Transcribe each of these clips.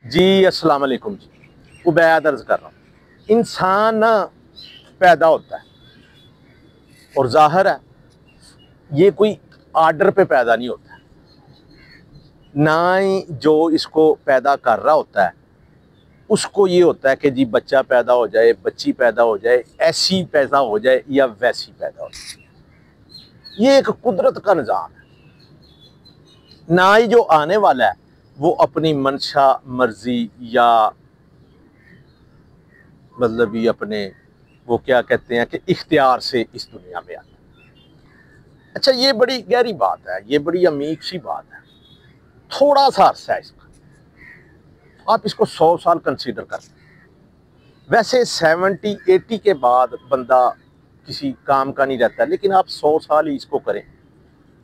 جی السلام علیکم جی، عبید عرض کر رہا ہوں۔ انسان پیدا ہوتا ہے اور ظاہر ہے یہ کوئی آرڈر پہ پیدا نہیں ہوتا ہے، نہ ہی جو اس کو پیدا کر رہا ہوتا ہے اس کو یہ ہوتا ہے کہ جی بچہ پیدا ہو جائے، بچی پیدا ہو جائے، ایسی پیدا ہو جائے یا ویسی پیدا ہو جائے۔ یہ ایک قدرت کا نظام ہے، نہ ہی جو آنے والا ہے وہ اپنی منشا مرضی یا مطلب یہ اپنے وہ کیا کہتے ہیں کہ اختیار سے اس دنیا میں آتا ہے۔ اچھا یہ بڑی گہری بات ہے، یہ بڑی عمیق سی بات ہے، تھوڑا سا عرصہ ہے اس کا، آپ اس کو 100 سال کنسیڈر کریں۔ ویسے 70-80 کے بعد بندہ کسی کام کا نہیں رہتا، لیکن آپ 100 سال ہی اس کو کریں۔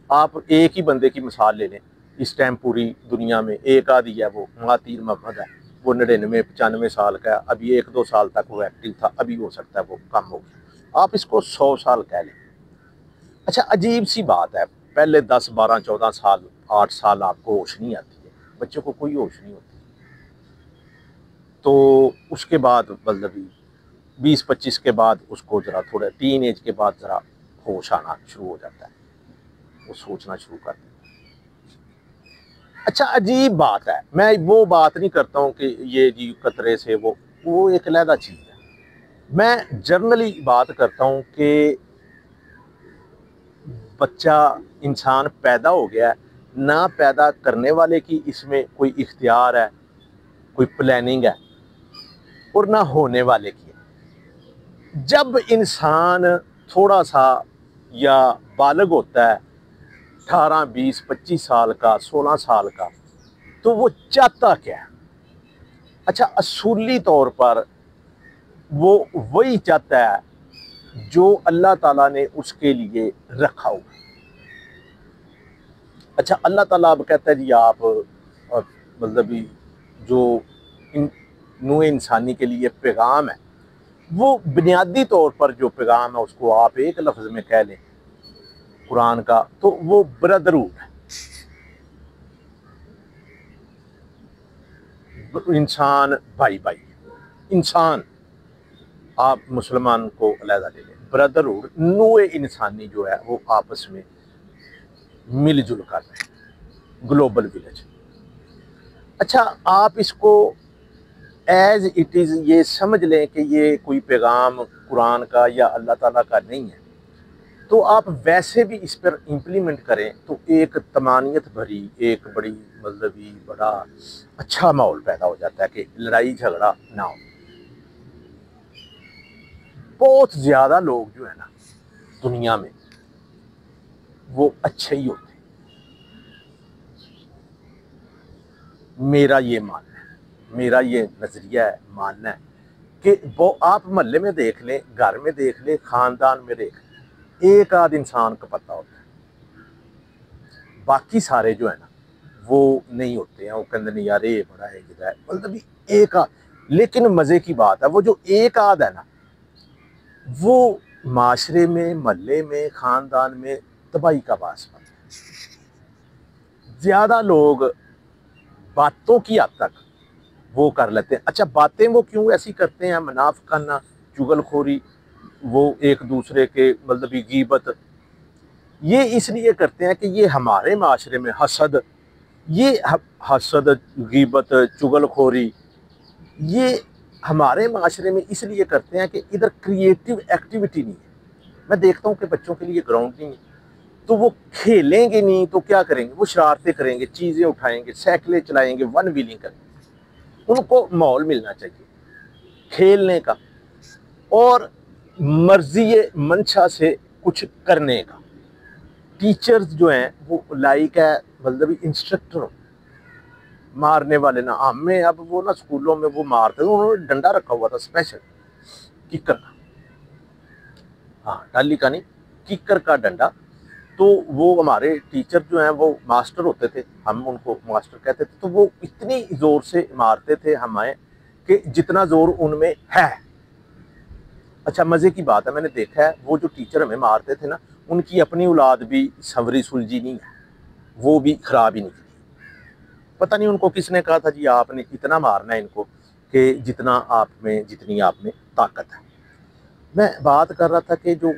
آپ ایک ہی بندے کی مثال لے لیں، اس ٹائم پوری دنیا میں ایک آدھی ہے، وہ مہاتیر محمد ہے، وہ 99-95 سال کا ہے، ابھی 1-2 سال تک وہ ایکٹیو تھا، ابھی ہو سکتا ہے وہ کم ہو گیا، آپ اس کو 100 سال کہہ لیں۔ اچھا عجیب سی بات ہے، پہلے 10-12-14 سال 8 سال آپ کو ہوش نہیں آتی ہے، بچوں کو کوئی ہوش نہیں ہوتی، تو اس کے بعد مطلب 20-25 کے بعد اس کو ذرا تھوڑا ٹین ایج کے بعد ذرا ہوش آنا شروع ہو جاتا ہے، وہ سوچنا شروع کر دیتا ہے۔ اچھا عجیب بات ہے، میں وہ بات نہیں کرتا ہوں کہ یہ جی قطرے سے وہ ایک علیحدہ چیز ہے، میں جنرلی بات کرتا ہوں کہ بچہ انسان پیدا ہو گیا ہے، نہ پیدا کرنے والے کی اس میں کوئی اختیار ہے، کوئی پلاننگ ہے، اور نہ ہونے والے کی ہے۔ جب انسان تھوڑا سا یا بالغ ہوتا ہے 18-20-25 سال کا 16 سال کا، تو وہ چاہتا کیا ہے؟ اچھا اصولی طور پر وہ وہی چاہتا ہے جو اللہ تعالیٰ نے اس کے لیے رکھا ہوا۔ اچھا اللہ تعالیٰ اب کہتا ہے جی آپ مطلب جو نوع انسانی کے لیے پیغام ہے، وہ بنیادی طور پر جو پیغام ہے اس کو آپ ایک لفظ میں کہہ لیں قرآن کا، تو وہ برادرہوڈ ہے، انسان بھائی بھائی، انسان آپ مسلمان کو علیحدہ لے لیں، برادرہوڈ نوع انسانی جو ہے وہ آپس میں مل جل کر رہے ہیں، گلوبل ولیج۔ اچھا آپ اس کو ایز اٹ از یہ سمجھ لیں کہ یہ کوئی پیغام قرآن کا یا اللہ تعالیٰ کا نہیں ہے، تو آپ ویسے بھی اس پر امپلیمنٹ کریں تو ایک طمانینت بھری ایک بڑی مذہبی بڑا اچھا ماحول پیدا ہو جاتا ہے کہ لڑائی جھگڑا نہ ہو۔ بہت زیادہ لوگ جو ہے نا دنیا میں وہ اچھے ہی ہوتے ہیں، میرا یہ ماننا ہے، میرا یہ نظریہ ہے، ماننا ہے کہ وہ آپ محلے میں دیکھ لیں، گھر میں دیکھ لیں، خاندان میں دیکھ لیں، ایک آدھ انسان کا پتہ ہوتا ہے، باقی سارے جو ہے نا وہ نہیں ہوتے ہیں، وہ کہتے نہیں یار یہ بڑا ہے جگہ ہے، مطلب ایک لیکن مزے کی بات ہے وہ جو ایک آدھ ہے نا وہ معاشرے میں، محلے میں، خاندان میں تباہی کا باعث بنتا ہے۔ زیادہ لوگ باتوں کی حد تک وہ کر لیتے ہیں۔ اچھا باتیں وہ کیوں ایسی کرتے ہیں؟ منافقانہ، چغل خوری، وہ ایک دوسرے کے مطلب غیبت، یہ اس لیے کرتے ہیں کہ یہ ہمارے معاشرے میں حسد، یہ حسد، غیبت، چغل خوری، یہ ہمارے معاشرے میں اس لیے کرتے ہیں کہ ادھر کریٹیو ایکٹیویٹی نہیں ہے۔ میں دیکھتا ہوں کہ بچوں کے لیے گراؤنڈ نہیں ہے، تو وہ کھیلیں گے نہیں تو کیا کریں گے؟ وہ شرارتیں کریں گے، چیزیں اٹھائیں گے، سائیکلیں چلائیں گے، ون ویلنگ کریں گے۔ ان کو ماحول ملنا چاہیے کھیلنے کا اور مرضی منشا سے کچھ کرنے کا۔ ٹیچرز جو ہیں وہ لائک ہے مطلب انسٹرکٹر، مارنے والے نہ۔ ہمیں اب وہ نا اسکولوں میں وہ مارتے تھے، انہوں نے ڈنڈا رکھا ہوا تھا اسپیشل ککر کا، ہاں ڈالی کا نہیں، ککر کا ڈنڈا، تو وہ ہمارے ٹیچر جو ہیں وہ ماسٹر ہوتے تھے، ہم ان کو ماسٹر کہتے تھے، تو وہ اتنی زور سے مارتے تھے ہمیں کہ جتنا زور ان میں ہے۔ اچھا مزے کی بات ہے، میں نے دیکھا ہے وہ جو ٹیچر ہمیں مارتے تھے نا ان کی اپنی اولاد بھی سنوری سلجھی نہیں ہے، وہ بھی خراب ہی نکلی۔ پتہ نہیں ان کو کس نے کہا تھا جی آپ نے اتنا مارنا ہے ان کو کہ جتنا آپ میں جتنی آپ میں طاقت ہے۔ میں بات کر رہا تھا کہ جو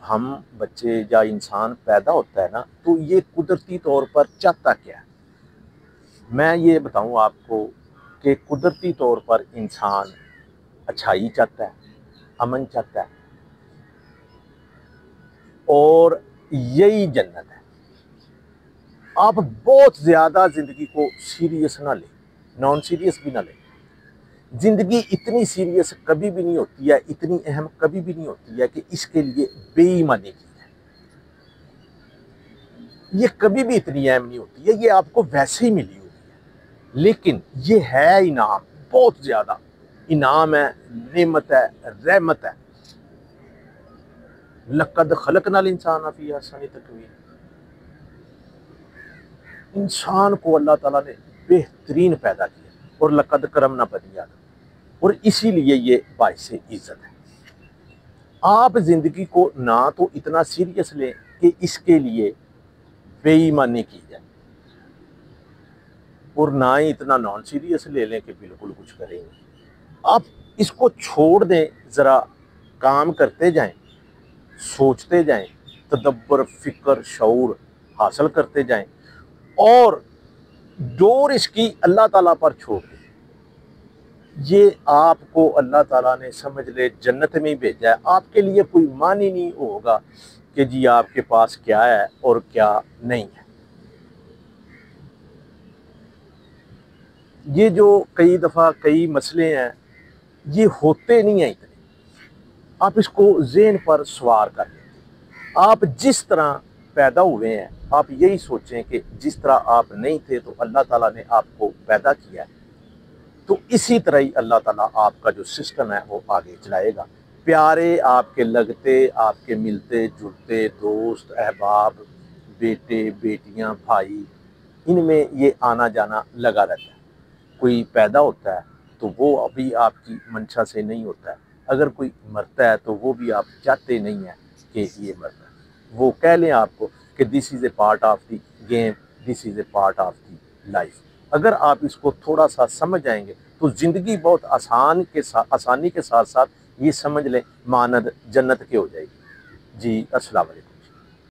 ہم بچے یا انسان پیدا ہوتا ہے نا تو یہ قدرتی طور پر چاہتا کیا ہے؟ میں یہ بتاؤں آپ کو کہ قدرتی طور پر انسان اچھائی چاہتا ہے، امن چاہتا ہے، اور یہی جنت ہے۔ آپ بہت زیادہ زندگی کو سیریس نہ لیں، نان سیریس بھی نہ لیں۔ زندگی اتنی سیریس کبھی بھی نہیں ہوتی ہے، اتنی اہم کبھی بھی نہیں ہوتی ہے کہ اس کے لیے بے ایمانی کی جائے۔ یہ کبھی بھی اتنی اہم نہیں ہوتی ہے، یہ آپ کو ویسے ہی ملی ہوئی ہے، لیکن یہ ہے انعام، بہت زیادہ انعام ہے، نعمت ہے، رحمت ہے۔ لقد خلقنا الانسان فی احسن تقویم۔ انسان کو اللہ تعالیٰ نے بہترین پیدا کیا اور لقد کرمنا بنی آدم، اور اسی لیے یہ باعث عزت ہے۔ آپ زندگی کو نہ تو اتنا سیریس لیں کہ اس کے لیے بے ایمانی کی جائے، اور نہ ہی اتنا نان سیریس لے لیں کہ بالکل کچھ کریں گے۔ آپ اس کو چھوڑ دیں، ذرا کام کرتے جائیں، سوچتے جائیں، تدبر، فکر، شعور حاصل کرتے جائیں، اور ڈور اس کی اللہ تعالیٰ پر چھوڑ دیں۔ یہ آپ کو اللہ تعالیٰ نے سمجھ لے جنت میں ہی بھیجا ہے، آپ کے لیے کوئی معنی نہیں ہوگا کہ جی آپ کے پاس کیا ہے اور کیا نہیں ہے۔ یہ جو کئی دفعہ کئی مسئلے ہیں یہ ہوتے نہیں ہیں اتنے، آپ اس کو ذہن پر سوار کر لیں۔ آپ جس طرح پیدا ہوئے ہیں آپ یہی سوچیں کہ جس طرح آپ نہیں تھے تو اللہ تعالیٰ نے آپ کو پیدا کیا ہے، تو اسی طرح ہی اللہ تعالیٰ آپ کا جو سسٹم ہے وہ آگے چلائے گا۔ پیارے آپ کے لگتے، آپ کے ملتے جلتے دوست، احباب، بیٹے، بیٹیاں، بھائی، ان میں یہ آنا جانا لگا رہتا ہے۔ کوئی پیدا ہوتا ہے تو وہ ابھی آپ کی منشا سے نہیں ہوتا ہے، اگر کوئی مرتا ہے تو وہ بھی آپ چاہتے نہیں ہیں کہ یہ مرتا ہے۔ وہ کہہ لیں آپ کو کہ this is a part of the game, this is a part of the life. اگر آپ اس کو تھوڑا سا سمجھ جائیں گے تو زندگی بہت آسانی کے ساتھ ساتھ یہ سمجھ لیں مانند جنت کے ہو جائے گی۔ جی السلام علیکم۔